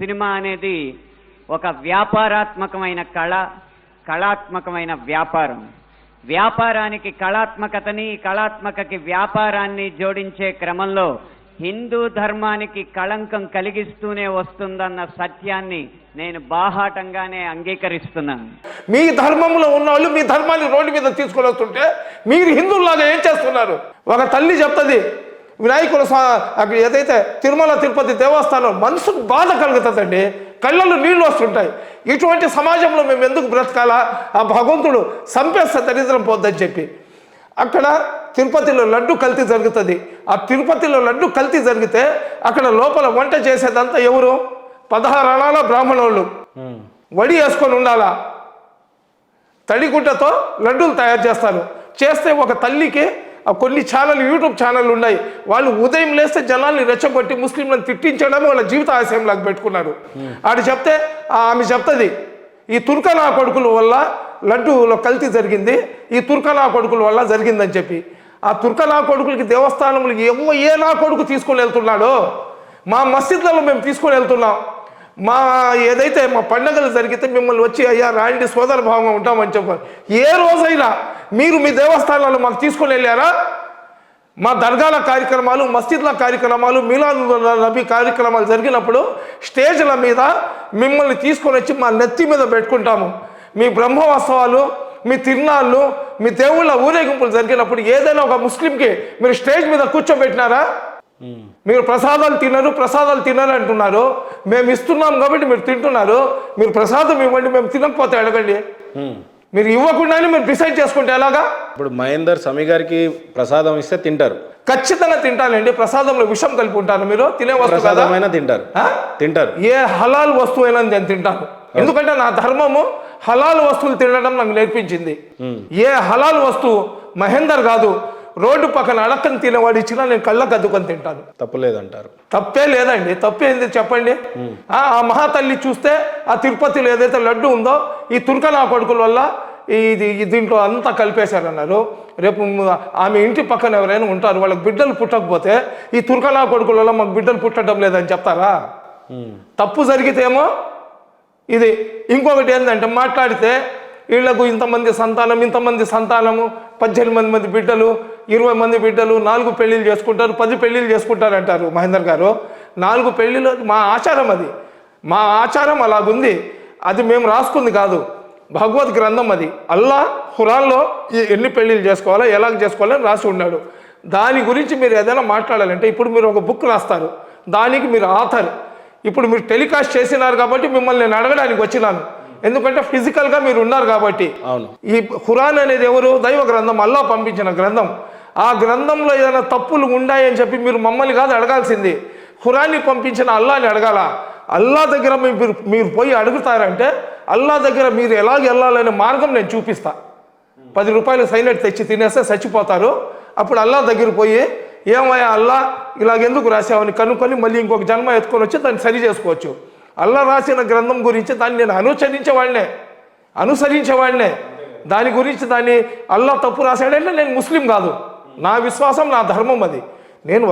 Cinema అనేది ఒక వ్యాపారాత్మకమైన కళాత్మకమైన వ్యాపారం. వ్యాపారానికి కళాత్మకతని, కళాత్మకకి వ్యాపారాన్ని జోడించే క్రమంలో హిందూ ధర్మానికి కళంకం కలిగిస్తూనే వస్తుందన్న సత్యాన్ని నేను బాహాటంగానే అంగీకరిస్తున్నాను. మీ ధర్మంలో ఉన్న వాళ్ళు మీ ధర్మాన్ని రోడ్డు మీద తీసుకొని వస్తుంటే మీరు హిందువులాగా ఏం చేస్తున్నారు? ఒక తల్లి చెప్తుంది, వినాయకుడు అక్కడ ఏదైతే తిరుమల తిరుపతి దేవస్థానం మనసుకు బాధ కలుగుతుందండి, కళ్ళల్లో నీళ్లు వస్తుంటాయి. ఇటువంటి సమాజంలో మేము ఎందుకు బ్రతకాలా? ఆ భగవంతుడు సంపేస్తే దరిద్రం పోద్దని చెప్పి అక్కడ తిరుపతిలో లడ్డు కల్తీ జరుగుతుంది. ఆ తిరుపతిలో లడ్డు కల్తీ జరిగితే అక్కడ లోపల వంట చేసేదంతా ఎవరు? 16 అణాల బ్రాహ్మణోళ్ళు వడి వేసుకొని ఉండాలా, తడిగుడ్డతో లడ్డూలు తయారు చేస్తారు. చేస్తే ఒక తల్లికి కొన్ని యూట్యూబ్ ఛానళ్ళు ఉన్నాయి, వాళ్ళు ఉదయం లేస్తే జనాల్ని రెచ్చగొట్టి ముస్లింలను తిట్టించడం వాళ్ళ జీవిత ఆశయంలాగా పెట్టుకున్నారు. ఆమె చెప్తుంది, ఈ తుర్కనా కొడుకుల వల్ల లడ్డూలో కల్తీ జరిగింది, ఈ తుర్కనా కొడుకుల వల్ల జరిగిందని చెప్పి. ఆ తుర్కనా కొడుకులకి దేవస్థానంలో ఏ నా కొడుకు తీసుకొని వెళ్తున్నాడో మా మసీద్లలో మేము తీసుకొని వెళ్తున్నాం. మా ఏదైతే మా పండుగలు జరిగితే మిమ్మల్ని వచ్చి అయ్యా రాండి సోదర భావంగా ఉంటామని చెప్పారు. ఏ రోజైనా మీరు మీ దేవస్థానాలు మాకు తీసుకొని వెళ్ళారా? మా దర్గాల కార్యక్రమాలు, మస్జిద్ల కార్యక్రమాలు, మిలాదు నబీ కార్యక్రమాలు జరిగినప్పుడు స్టేజ్ల మీద మిమ్మల్ని తీసుకొని వచ్చి మా నెత్తి మీద పెట్టుకుంటాము. మీ బ్రహ్మోత్సవాలు, మీ తిరునాళ్ళు, మీ దేవుళ్ళ ఊరేగింపులు జరిగినప్పుడు ఏదైనా ఒక ముస్లింకి మీరు స్టేజ్ మీద కూర్చోబెట్టినారా? మీరు ప్రసాదాలు తినరు అంటున్నారు. మేము ఇస్తున్నాం కాబట్టి మీరు తింటున్నారు. మీరు ప్రసాదం ఇవ్వండి, మేము తినకపోతే అడగండి. మీరు ఇవ్వకుండానే మీరు డిసైడ్ చేసుకుంటే ఎలాగా? ఇప్పుడు మహేందర్ సమీ గారికి ప్రసాదం ఇస్తే తింటారు, ఖచ్చితంగా తింటానండి. ప్రసాదంలో విషం కలిపి ఉంటారు. మీరు తినే వస్తువు తింటారు, ఏ హలాల్ వస్తువు అయినా నేను తింటాను. ఎందుకంటే నా ధర్మము హలాల్ వస్తువులు తినడం నాకు నేర్పించింది. ఏ హలాల్ వస్తువు మహేందర్ కాదు, రోడ్డు పక్కన అడక్కని తినేవాడు ఇచ్చినా నేను కళ్ళకు అద్దుకొని తింటాను. తప్పలేదంటారు? తప్పే లేదండి. తప్పేంది చెప్పండి? ఆ మహాతల్లి చూస్తే ఆ తిరుపతిలో ఏదైతే లడ్డు ఉందో ఈ తుర్కనా కొడుకుల వల్ల దీంట్లో అంతా కలిపేశారన్నారు. రేపు ఆమె ఇంటి పక్కన ఎవరైనా ఉంటారు, వాళ్ళకి బిడ్డలు పుట్టకపోతే ఈ తుర్కనా కొడుకుల వల్ల మాకు బిడ్డలు పుట్టడం లేదని చెప్తారా? తప్పు జరిగితేమో ఇది. ఇంకొకటి ఏంటంటే మాట్లాడితే వీళ్లకు ఇంతమంది సంతానము 18 మంది బిడ్డలు, 20 మంది బిడ్డలు, 4 పెళ్ళిళ్ళు చేసుకుంటారు, 10 పెళ్ళిళ్ళు చేసుకుంటారు అంటారు మహేందర్ గారు. 4 పెళ్ళిళ్ళు మా ఆచారం, అది మా ఆచారం అలాగుంది. అది మేము రాసుకుంది కాదు, భగవద్ గ్రంథం అది. అల్లా ఖురాన్లో ఎన్ని పెళ్ళిళ్ళు చేసుకోవాలో ఎలాగ చేసుకోవాలో అని రాసి ఉన్నాడు. దాని గురించి మీరు ఏదైనా మాట్లాడాలంటే ఇప్పుడు మీరు ఒక బుక్ రాస్తారు, దానికి మీరు ఆథర్. ఇప్పుడు మీరు టెలికాస్ట్ చేసినారు కాబట్టి మిమ్మల్ని నేను అడగడానికి వచ్చినాను, ఎందుకంటే ఫిజికల్గా మీరు ఉన్నారు కాబట్టి. ఈ ఖురాన్ అనేది ఎవరు? దైవ గ్రంథం, అల్లా పంపించిన గ్రంథం. ఆ గ్రంథంలో ఏదైనా తప్పులు ఉన్నాయని చెప్పి మీరు మమ్మల్ని కాదు అడగాల్సింది, ఖురాన్ని పంపించిన అల్లాని అడగాల. అల్లా దగ్గర మీరు పోయి అడుగుతారంటే అల్లా దగ్గర మీరు ఎలాగ వెళ్ళాలనే మార్గం నేను చూపిస్తా. 10 రూపాయలు సైనట్ తెచ్చి తినేస్తే చచ్చిపోతారు. అప్పుడు అల్లా దగ్గర పోయి ఏమయ్యా అల్లా ఇలాగెందుకు రాసావని కనుక్కొని మళ్ళీ ఇంకొక జన్మ ఎత్తుకొని వచ్చి దాన్ని సరి చేసుకోవచ్చు. అల్లా రాసిన గ్రంథం గురించి దాన్ని నేను అనుసరించేవాడినే. దాని గురించి దాన్ని అల్లా తప్పు రాశాడంటే నేను ముస్లిం కాదు. నా విశ్వాసం, నా ధర్మం అది. నేను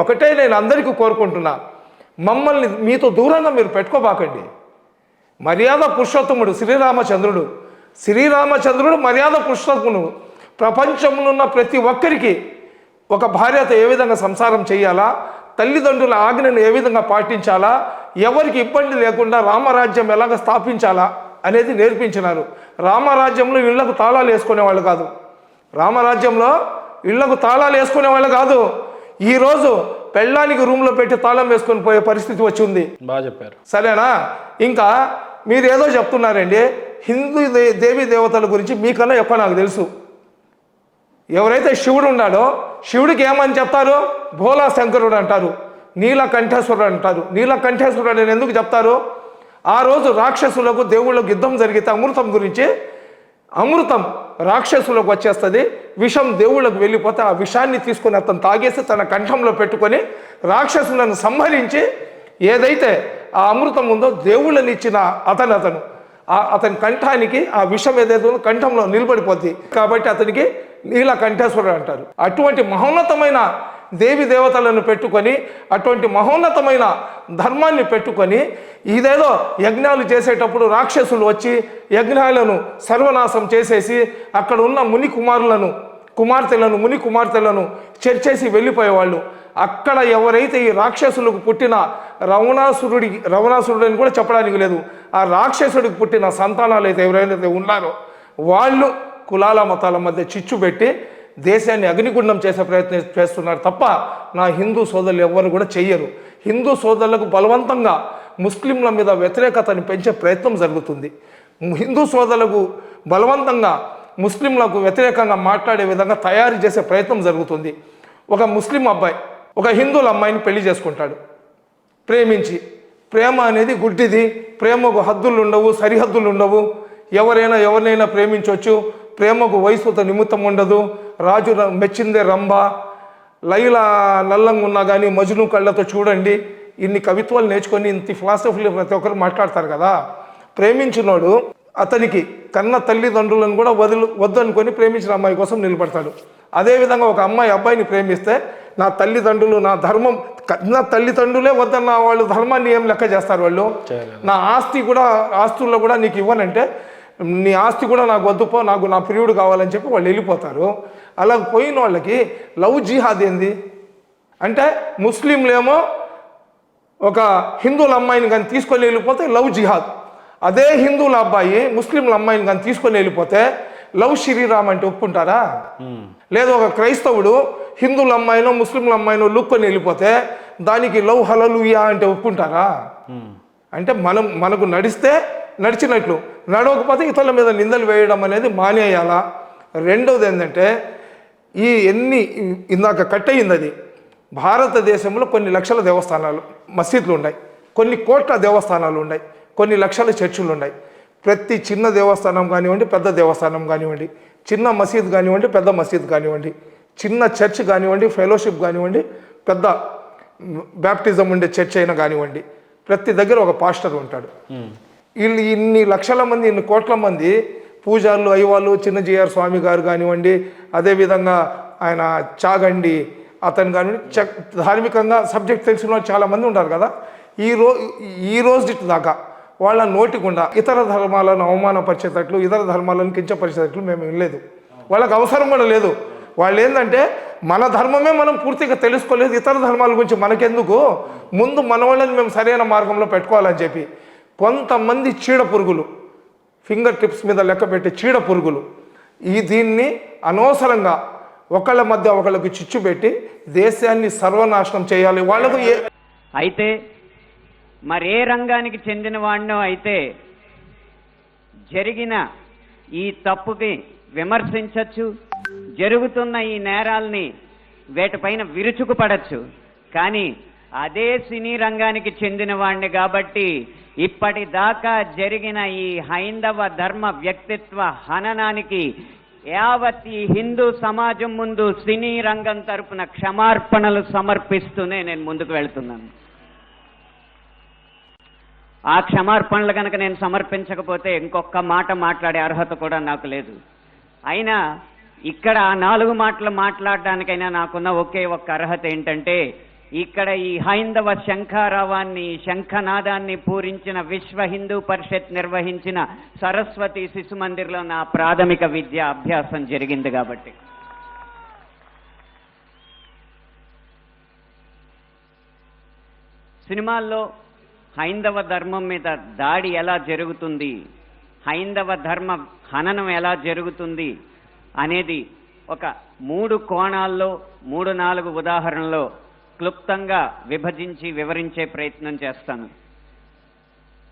అందరికీ కోరుకుంటున్నా, మమ్మల్ని మీతో దూరంగా మీరు పెట్టుకోబాకండి. మర్యాద పురుషోత్తముడు శ్రీరామచంద్రుడు మర్యాద పురుషోత్తముడు. ప్రపంచంలో ఉన్న ప్రతి ఒక్కరికి ఒక భార్యతో ఏ విధంగా సంసారం చేయాలా, తల్లిదండ్రుల ఆజ్ఞను ఏ విధంగా పాటించాలా, ఎవరికి ఇబ్బంది లేకుండా రామరాజ్యం ఎలాగ స్థాపించాలా అనేది నేర్పించినారు. రామరాజ్యంలో ఇళ్లకు తాళాలు వేసుకునేవాళ్ళు కాదు. ఈరోజు పెళ్ళానికి రూమ్లో పెట్టి తాళం వేసుకొని పోయే పరిస్థితి వచ్చింది. బాగా చెప్పారు. సరేనా? ఇంకా మీరు ఏదో చెప్తున్నారండి. హిందూ దేవీ దేవతల గురించి మీకన్నా ఎక్కువ నాకు తెలుసు. ఎవరైతే శివుడు ఉన్నాడో శివుడికి ఏమని చెప్తారు? భోలా శంకరుడు అంటారు, నీలకంఠేశ్వరుడు అంటారు. నీలకంఠేశ్వరుడు అని ఎందుకు చెప్తారు? ఆ రోజు రాక్షసులకు దేవుళ్ళకు యుద్ధం జరిగితే అమృతం రాక్షసులకు వచ్చేస్తుంది, విషం దేవుళ్ళకు వెళ్ళిపోతే ఆ విషాన్ని తీసుకొని అతను తాగేసి తన కంఠంలో పెట్టుకొని రాక్షసులను సంహరించి ఏదైతే ఆ అమృతం ఉందో దేవుళ్ళని ఇచ్చిన అతని కంఠానికి ఆ విషం ఏదైతే ఉందో కంఠంలో నిలబడిపోద్ది. కాబట్టి అతనికి నీలకంఠేశ్వరుడు అంటారు. అటువంటి మహోన్నతమైన దేవి దేవతలను పెట్టుకొని, అటువంటి మహోన్నతమైన ధర్మాన్ని పెట్టుకొని ఇదేదో యజ్ఞాలు చేసేటప్పుడు రాక్షసులు వచ్చి యజ్ఞాలను సర్వనాశం చేసేసి అక్కడ ఉన్న ముని ముని కుమార్తెలను చర్చేసి వెళ్ళిపోయేవాళ్ళు. అక్కడ ఎవరైతే ఈ రాక్షసులకు పుట్టిన రావణాసురుడని కూడా చెప్పడానికి లేదు, ఆ రాక్షసుడికి పుట్టిన సంతానాలు అయితే ఎవరైతే ఉన్నారో వాళ్ళు కులాల మతాల మధ్య చిచ్చు పెట్టి దేశాన్ని అగ్నిగుండం చేసే ప్రయత్నం చేస్తున్నారు తప్ప నా హిందూ సోదరులు ఎవ్వరు కూడా చెయ్యరు. హిందూ సోదరులకు బలవంతంగా ముస్లింల మీద వ్యతిరేకతని పెంచే ప్రయత్నం జరుగుతుంది. హిందూ సోదరులకు బలవంతంగా ముస్లింలకు వ్యతిరేకంగా మాట్లాడే విధంగా తయారు చేసే ప్రయత్నం జరుగుతుంది. ఒక ముస్లిం అబ్బాయి ఒక హిందువుల అమ్మాయిని పెళ్లి చేసుకుంటాడు ప్రేమించి. ప్రేమ అనేది గుడ్డిది, ప్రేమకు హద్దులు ఉండవు, సరిహద్దులు ఉండవు. ఎవరినైనా ప్రేమించవచ్చు. ప్రేమకు వయసుతో నిమిత్తం ఉండదు. రాజు మెచ్చిందే రంభ, లైలా నల్లంగా ఉన్నా కానీ మజ్ను కళ్ళతో చూడండి. ఇన్ని కవిత్వాలు నేర్చుకొని ఇంత ఫిలాసఫీలు ప్రతి ఒక్కరు మాట్లాడతారు కదా. ప్రేమించినోడు అతనికి కన్న తల్లిదండ్రులను కూడా వద్దనుకొని ప్రేమించిన అమ్మాయి కోసం నిలబడతాడు. అదేవిధంగా ఒక అమ్మాయి అబ్బాయిని ప్రేమిస్తే నా తల్లిదండ్రులు నా ధర్మం, నా తల్లిదండ్రులే వద్దన్న వాళ్ళు ధర్మాన్ని ఏం లెక్క చేస్తారు వాళ్ళు. నా ఆస్తుల్లో కూడా నీకు ఇవ్వనంటే నీ ఆస్తి కూడా నాకు వద్దుపో, నాకు నా ప్రియుడు కావాలని చెప్పి వాళ్ళు వెళ్ళిపోతారు. అలా పోయిన వాళ్ళకి లవ్ జిహాద్ ఏంది అంటే, ముస్లింలేమో ఒక హిందువుల అమ్మాయిని కానీ తీసుకొని వెళ్ళిపోతే లవ్ జిహాద్, అదే హిందువుల అబ్బాయి ముస్లింల అమ్మాయిని కానీ తీసుకొని వెళ్ళిపోతే లవ్ శ్రీరామ్ అంటే ఒప్పుకుంటారా? లేదా ఒక క్రైస్తవుడు హిందువుల అమ్మాయినో ముస్లింల అమ్మాయినో లుక్కొని వెళ్ళిపోతే దానికి లవ్ హల్లెలూయా అంటే ఒప్పుకుంటారా? అంటే మనకు నడిచినట్లు, నడవకపోతే ఇతరుల మీద నిందలు వేయడం అనేది మానేయాలా. రెండవది ఏంటంటే, ఇందాక కట్టయింది అది, భారతదేశంలో కొన్ని లక్షల దేవస్థానాలు మసీదులు ఉన్నాయి, కొన్ని కోట్ల దేవస్థానాలు ఉన్నాయి, కొన్ని లక్షల చర్చిలు ఉన్నాయి. ప్రతి చిన్న దేవస్థానం కానివ్వండి, పెద్ద దేవస్థానం కానివ్వండి, చిన్న మసీద్ కానివ్వండి, పెద్ద మసీద్ కానివ్వండి, చిన్న చర్చ్ కానివ్వండి, ఫెలోషిప్ కానివ్వండి, పెద్ద బ్యాప్టిజం ఉండే చర్చ్ అయినా కానివ్వండి, ప్రతి దగ్గర ఒక పాస్టర్ ఉంటాడు. వీళ్ళు ఇన్ని లక్షల మంది, ఇన్ని కోట్ల మంది పూజారులు అయ్యవాళ్ళు, చిన్న జిఆర్ స్వామి గారు కానివ్వండి, అదేవిధంగా ఆయన చాగండి అతను కానివ్వండి, ధార్మికంగా సబ్జెక్ట్ తెలిసిన వాళ్ళు చాలామంది ఉంటారు కదా. ఈ రోజు దాకా వాళ్ళ నోటికుండా ఇతర ధర్మాలను అవమానపరిచేటట్లు, ఇతర ధర్మాలను కించపరిచేటట్లు మేము వినలేదు. వాళ్ళకి అవసరం కూడా లేదు. వాళ్ళు ఏంటంటే, మన ధర్మమే మనం పూర్తిగా తెలుసుకోలేదు, ఇతర ధర్మాల గురించి మనకెందుకు, ముందు మన వాళ్ళని మేము సరైన మార్గంలో పెట్టుకోవాలని చెప్పి కొంతమంది చీడ పురుగులు, ఫింగర్ టిప్స్ మీద లెక్క పెట్టే చీడ పురుగులు దీన్ని అనవసరంగా ఒకళ్ళ మధ్య ఒకళ్ళకి చిచ్చు పెట్టి దేశాన్ని సర్వనాశనం చేయాలి. వాళ్ళకు అయితే మరే రంగానికి చెందిన వాడినో అయితే జరిగిన ఈ తప్పుకి విమర్శించవచ్చు, జరుగుతున్న ఈ నేరాల్ని వేటిపైన విరుచుకుపడచ్చు. కానీ అదే సినీ రంగానికి చెందిన వాడిని కాబట్టి ఇప్పటిదాకా జరిగిన ఈ హైందవ ధర్మ వ్యక్తిత్వ హననానికి యావత్ ఈ హిందూ సమాజం ముందు సినీ రంగం తరపున క్షమార్పణలు సమర్పిస్తూనే నేను ముందుకు వెళ్తున్నాను. ఆ క్షమార్పణలు కనుక నేను సమర్పించకపోతే ఇంకొక మాట మాట్లాడే అర్హత కూడా నాకు లేదు. అయినా ఇక్కడ ఆ 4 మాటలు మాట్లాడడానికైనా నాకున్న ఒకే ఒక్క అర్హత ఏంటంటే, ఇక్కడ ఈ హైందవ శంఖారావాన్ని, శంఖనాదాన్ని పూరించిన విశ్వ హిందూ పరిషత్ నిర్వహించిన సరస్వతి శిశు మందిర్లో నా ప్రాథమిక విద్యా అభ్యాసం జరిగింది కాబట్టి. సినిమాల్లో హైందవ ధర్మం మీద దాడి ఎలా జరుగుతుంది, హైందవ ధర్మ హననం ఎలా జరుగుతుంది అనేది ఒక 3 కోణాల్లో 3-4 ఉదాహరణలో క్లుప్తంగా విభజించి వివరించే ప్రయత్నం చేస్తాను.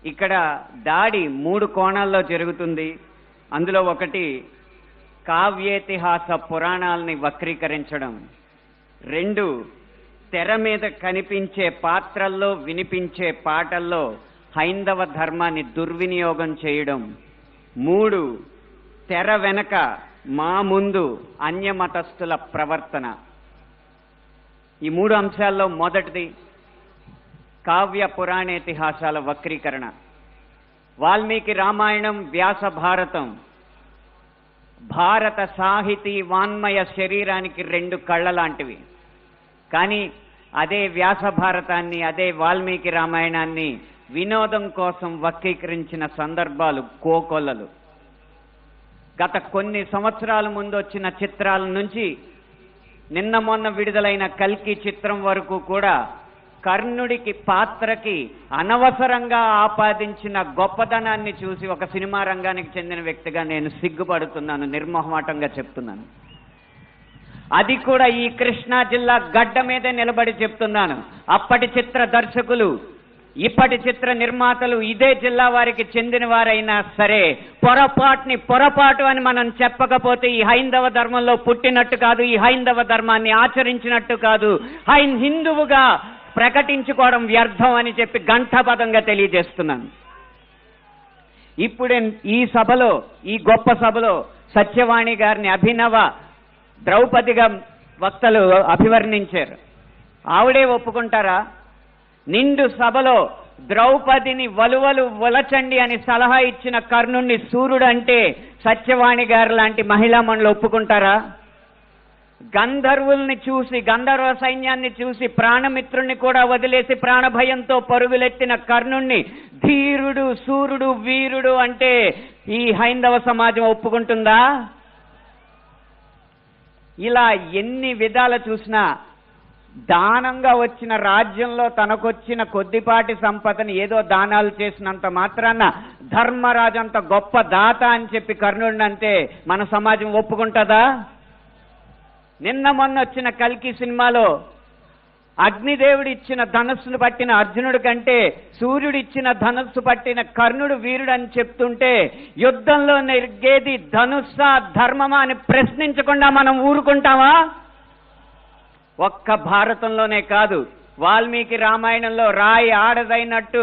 ఇక్కడ దాడి 3 కోణాల్లో జరుగుతుంది. అందులో ఒకటి కావ్యేతిహాస పురాణాలని వక్రీకరించడం, 2 తెర మీద కనిపించే పాత్రల్లో వినిపించే పాటల్లో హైందవ ధర్మాన్ని దుర్వినియోగం చేయడం, 3 తెర వెనక మా ముందు అన్యమతస్థుల ప్రవర్తన. ఈ 3 అంశాల్లో మొదటిది కావ్య పురాణేతిహాసాల వక్రీకరణ. వాల్మీకి రామాయణం, వ్యాస భారతం భారత సాహితీ వాన్మయ శరీరానికి 2 కళ్ళ లాంటివి. కానీ అదే వ్యాస భారతాన్ని, అదే వాల్మీకి రామాయణాన్ని వినోదం కోసం వక్రీకరించిన సందర్భాలు కోకొల్లలు. గత కొన్ని సంవత్సరాల ముందు వచ్చిన చిత్రాల నుంచి నిన్న మొన్న విడుదలైన కల్కి చిత్రం వరకు కూడా కర్ణుడికి పాత్రకి అనవసరంగా ఆపాదించిన గొప్పతనాన్ని చూసి ఒక సినిమా రంగానికి చెందిన వ్యక్తిగా నేను సిగ్గుపడుతున్నాను, నిర్మోహమాటంగా చెప్తున్నాను. అది కూడా ఈ కృష్ణా జిల్లా గడ్డ మీదే నిలబడి చెప్తున్నాను. అప్పటి చిత్ర దర్శకులు, ఇప్పటి చిత్ర నిర్మాతలు ఇదే జిల్లా వారికి చెందిన వారైనా సరే పొరపాటు అని మనం చెప్పకపోతే ఈ హైందవ ధర్మంలో పుట్టినట్టు కాదు, ఈ హైందవ ధర్మాన్ని ఆచరించినట్టు కాదు, హిందువుగా ప్రకటించుకోవడం వ్యర్థం అని చెప్పి ఘంటాపథంగా తెలియజేస్తున్నాను. ఇప్పుడే ఈ సభలో, ఈ గొప్ప సభలో సత్యవాణి గారిని అభినవ ద్రౌపదిగా వక్తలు అభివర్ణించారు. ఆవిడే ఒప్పుకుంటారా? నిండు సభలో ద్రౌపదిని వలువలు వలచండి అని సలహా ఇచ్చిన కర్ణుణ్ణి సూర్యుడు అంటే సత్యవాణి గారు లాంటి మహిళా మండలి ఒప్పుకుంటారా? గంధర్వుల్ని చూసి, గంధర్వ సైన్యాన్ని చూసి ప్రాణమిత్రుల్ని కూడా వదిలేసి ప్రాణభయంతో పరుగులెత్తిన కర్ణుణ్ణి ధీరుడు, సూర్యుడు, వీరుడు అంటే ఈ హైందవ సమాజం ఒప్పుకుంటుందా? ఇలా ఎన్ని విధాలు చూసినా దానంగా వచ్చిన రాజ్యంలో తనకొచ్చిన కొద్దిపాటి సంపదని ఏదో దానాలు చేసినంత మాత్రాన ధర్మరాజు అంత గొప్ప దాత అని చెప్పి కర్ణుడిని అంటే మన సమాజం ఒప్పుకుంటుందా? నిన్న మొన్న వచ్చిన కల్కి సినిమాలో అగ్నిదేవుడు ఇచ్చిన ధనస్సును పట్టిన అర్జునుడి కంటే సూర్యుడు ఇచ్చిన ధనస్సు పట్టిన కర్ణుడు వీరుడు అని చెప్తుంటే యుద్ధంలో నెగ్గేది ధనుస్సా ధర్మమా అని ప్రశ్నించకుండా మనం ఊరుకుంటామా? ఒక్క భారతంలోనే కాదు, వాల్మీకి రామాయణంలో రాయి ఆడదైనట్టు,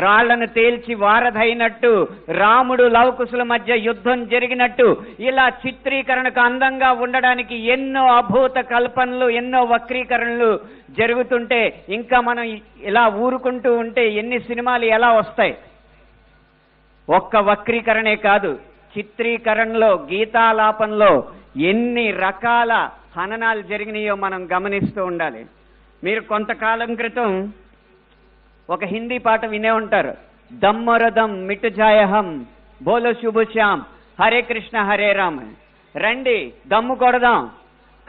రాళ్లను తేల్చి వారధైనట్టు, రాముడు లవకుశుల మధ్య యుద్ధం జరిగినట్టు, ఇలా చిత్రీకరణకు అందంగా ఉండడానికి ఎన్నో అభూత కల్పనలు, ఎన్నో వక్రీకరణలు జరుగుతుంటే ఇంకా మనం ఇలా ఊరుకుంటూ ఉంటే ఎన్ని సినిమాలు ఎలా వస్తాయి? ఒక్క వక్రీకరణే కాదు, చిత్రీకరణలో, గీతాలాపనలో ఎన్ని రకాల హననాలు జరిగినాయో మనం గమనిస్తూ ఉండాలి. మీరు కొంతకాలం క్రితం ఒక హిందీ పాట వినే ఉంటారు, దమ్మరదం మిటుజాయహం బోలో శుభశ్యామ్ హరే కృష్ణ హరే రామ్. రండి దమ్ము కొడదాం,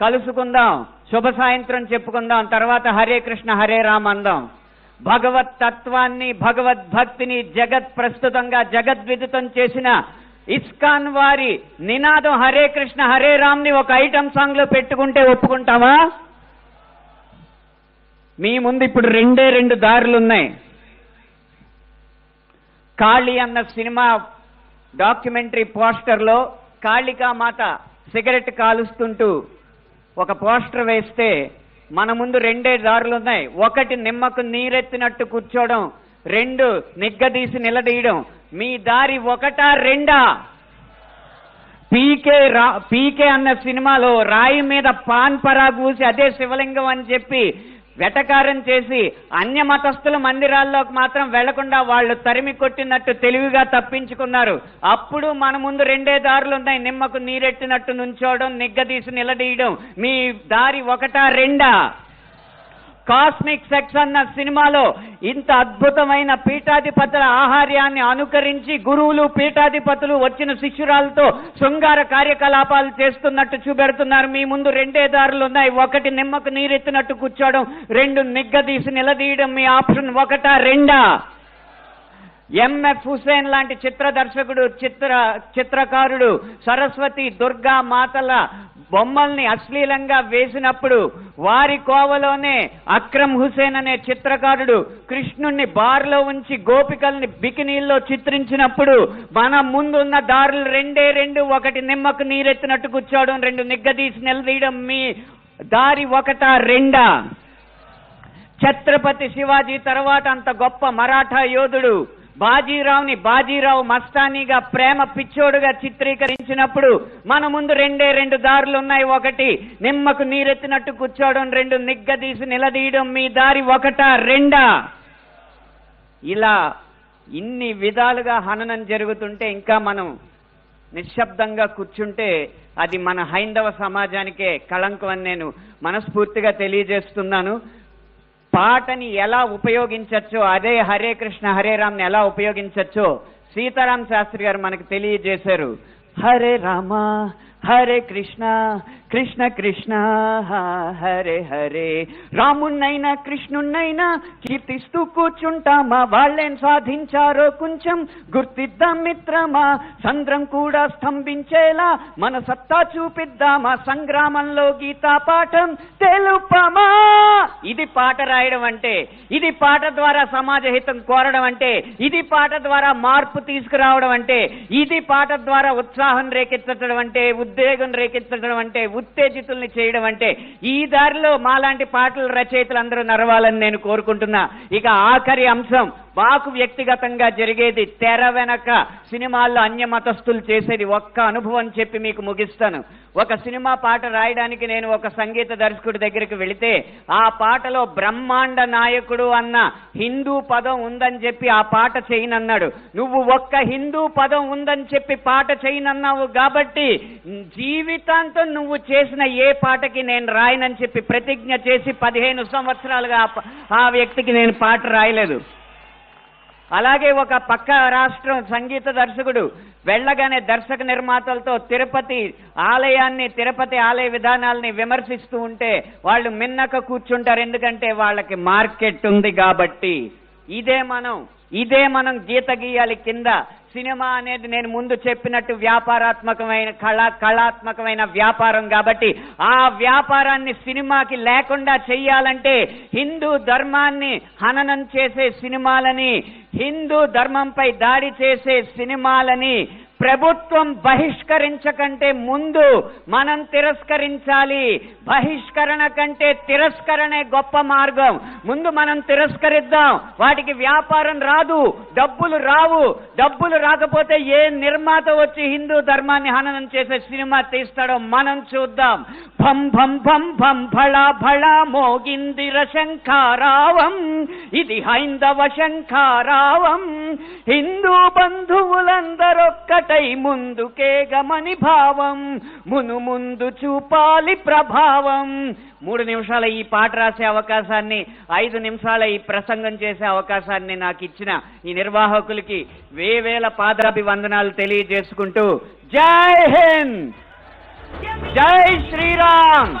కలుసుకుందాం, శుభ సాయంత్రం చెప్పుకుందాం, తర్వాత హరే కృష్ణ హరే రామ్ అందాం. భగవత్ తత్వాన్ని, భగవద్భక్తిని జగత్ ప్రస్తుతంగా జగద్విదితం చేసిన ఇస్కాన్ వారి నినాదం హరే కృష్ణ హరే రామ్ ని ఒక ఐటమ్ సాంగ్ లో పెట్టుకుంటే ఒప్పుకుంటామా? మీ ముందు ఇప్పుడు రెండు దారులు ఉన్నాయి. కాళీ అన్న సినిమా డాక్యుమెంటరీ పోస్టర్లో కాళికామాత సిగరెట్ కాలుస్తుంటూ ఒక పోస్టర్ వేస్తే మన ముందు రెండే దారులు ఉన్నాయి. ఒకటి నిమ్మకు నీరెత్తినట్టు కూర్చోవడం, రెండు నిగ్గదీసి నిలదీయడం. మీ దారి ఒకటా రెండా? పీకే అన్న సినిమాలో రాయి మీద పాన్ పరాగ్ ఊసి అదే శివలింగం అని చెప్పి వెటకారం చేసి అన్య మతస్థుల మందిరాల్లోకి మాత్రం వెళ్లకుండా వాళ్ళు తరిమి కొట్టినట్టు తెలివిగా తప్పించుకున్నారు. అప్పుడు మన ముందు రెండే దారులు ఉన్నాయి, నిమ్మకు నీరెట్టినట్టు నుంచోవడం, నిగ్గదీసి నిలదీయడం. మీ దారి ఒకటా రెండా? కాస్మిక్ సెక్స్ అన్న సినిమాలో ఇంత అద్భుతమైన పీఠాధిపతుల ఆహార్యాన్ని అనుకరించి గురువులు, పీఠాధిపతులు వచ్చిన శిష్యురాలతో శృంగార కార్యకలాపాలు చేస్తున్నట్టు చూపెడుతున్నారు. మీ ముందు రెండే దారులు ఉన్నాయి, ఒకటి నిమ్మకు నీరెత్తినట్టు కూర్చోవడం, రెండు నిగ్గదీసి నిలదీయడం. మీ ఆప్షన్ ఒకటా రెండా? ఎంఎఫ్ హుసేన్ లాంటి చిత్ర దర్శకుడు, చిత్రకారుడు సరస్వతి, దుర్గా మాతల బొమ్మల్ని అశ్లీలంగా వేసినప్పుడు వారి కోవలోనే అక్రమ్ హుసేన్ అనే చిత్రకారుడు కృష్ణుణ్ణి బార్లో ఉంచి గోపికల్ని బికినీల్లో చిత్రించినప్పుడు మన ముందున్న దారులు రెండు, ఒకటి నిమ్మకు నీరెత్తినట్టు కూర్చోవడం, రెండు నిగ్గదీసి నిలదీయడం. మీ దారి ఒకటా రెండా? ఛత్రపతి శివాజీ తర్వాత అంత గొప్ప మరాఠా యోధుడు బాజీరావుని బాజీరావు మస్తానీగా ప్రేమ పిచ్చోడుగా చిత్రీకరించినప్పుడు మన ముందు రెండు దారులు ఉన్నాయి, ఒకటి నిమ్మకు నీరెత్తినట్టు కూర్చోవడం, రెండు నిగ్గదీసి నిలదీయడం. మీ దారి ఒకటా రెండా? ఇలా ఇన్ని విధాలుగా హననం జరుగుతుంటే ఇంకా మనం నిశ్శబ్దంగా కూర్చుంటే అది మన హైందవ సమాజానికే కళంకం అని నేను మనస్ఫూర్తిగా తెలియజేస్తున్నాను. పాటని ఎలా ఉపయోగించచ్చో, అదే హరే కృష్ణ హరే రామ్ని ఎలా ఉపయోగించచ్చో సీతారాం శాస్త్రి గారు మనకు తెలియజేశారు. హరే రామ హరే కృష్ణ కృష్ణ కృష్ణ హరే హరే. రామున్నైనా కృష్ణున్నైనా కీర్తిస్తూ కూర్చుంటామా, వాళ్ళేం సాధించారో కొంచెం గుర్తిద్దాం మిత్రమా. సంద్రం కూడా స్తంభించేలా మన సత్తా చూపిద్దామా, సంగ్రామంలో గీతా పాఠం తెలుపమా. ఇది పాట రాయడం అంటే, ఇది పాట ద్వారా సమాజ హితం కోరడం అంటే, ఇది పాట ద్వారా మార్పు తీసుకురావడం అంటే, ఇది పాట ద్వారా ఉత్సాహం రేకెత్తడం అంటే, ఉద్వేగం రేకెత్తడం అంటే, ఉత్తేజితుల్ని చేయడం అంటే, ఈ దారిలో మాలాంటి పాటల రచయితలు అందరూ నడవాలని నేను కోరుకుంటున్నా. ఇక ఆఖరి అంశం, మాకు వ్యక్తిగతంగా జరిగేది తెర వెనక సినిమాల్లో అన్య మతస్థులు చేసేది ఒక్క అనుభవం చెప్పి మీకు ముగిస్తాను. ఒక సినిమా పాట రాయడానికి నేను ఒక సంగీత దర్శకుడి దగ్గరికి వెళితే ఆ పాటలో బ్రహ్మాండ నాయకుడు అన్న హిందూ పదం ఉందని చెప్పి ఆ పాట చేయనన్నాడు. నువ్వు ఒక్క హిందూ పదం ఉందని చెప్పి పాట చేయనన్నావు కాబట్టి జీవితాంతం నువ్వు చేసిన ఏ పాటకి నేను రాయనని చెప్పి ప్రతిజ్ఞ చేసి 15 సంవత్సరాలుగా ఆ వ్యక్తికి నేను పాట రాయలేదు. అలాగే ఒక పక్క రాష్ట్రం సంగీత దర్శకుడు వెళ్ళగానే దర్శక నిర్మాతలతో తిరుపతి ఆలయ విధానాలని విమర్శిస్తూ ఉంటే వాళ్ళు మిన్నక కూర్చుంటారు, ఎందుకంటే వాళ్ళకి మార్కెట్ ఉంది కాబట్టి. ఇదే మనం గీత గీయాలి కింద. సినిమా అనేది నేను ముందు చెప్పినట్టు వ్యాపారాత్మకమైన కళాత్మకమైన వ్యాపారం కాబట్టి ఆ వ్యాపారాన్ని సినిమాకి లేకుండా చెయ్యాలంటే హిందూ ధర్మాన్ని హననం చేసే సినిమాలని, హిందూ ధర్మంపై దాడి చేసే సినిమాలని ప్రభుత్వం బహిష్కరించకంటే ముందు మనం తిరస్కరించాలి. బహిష్కరణ కంటే తిరస్కరణే గొప్ప మార్గం. ముందు మనం తిరస్కరిద్దాం. వాటికి వ్యాపారం రాదు, డబ్బులు రావు. డబ్బులు రాకపోతే ఏ నిర్మాత వచ్చి హిందూ ధర్మాన్ని హననం చేసే సినిమా తీస్తాడో మనం చూద్దాం. భం భం భం భం భళా భళా మోగిందిర శంఖారావం, ఇది హైందవ శంఖారావం. హిందూ బంధువులందరొక్కటై ముందుకే గమని భావం, ముందు చూపాలి ప్రభావం. 3 నిమిషాల ఈ పాట రాసే అవకాశాన్ని, 5 నిమిషాల ఈ ప్రసంగం చేసే అవకాశాన్ని నాకు ఇచ్చిన ఈ నిర్వాహకులకి వేవేల పాదాభివందనాలు తెలియజేసుకుంటూ జై హింద్, జై శ్రీరామ్.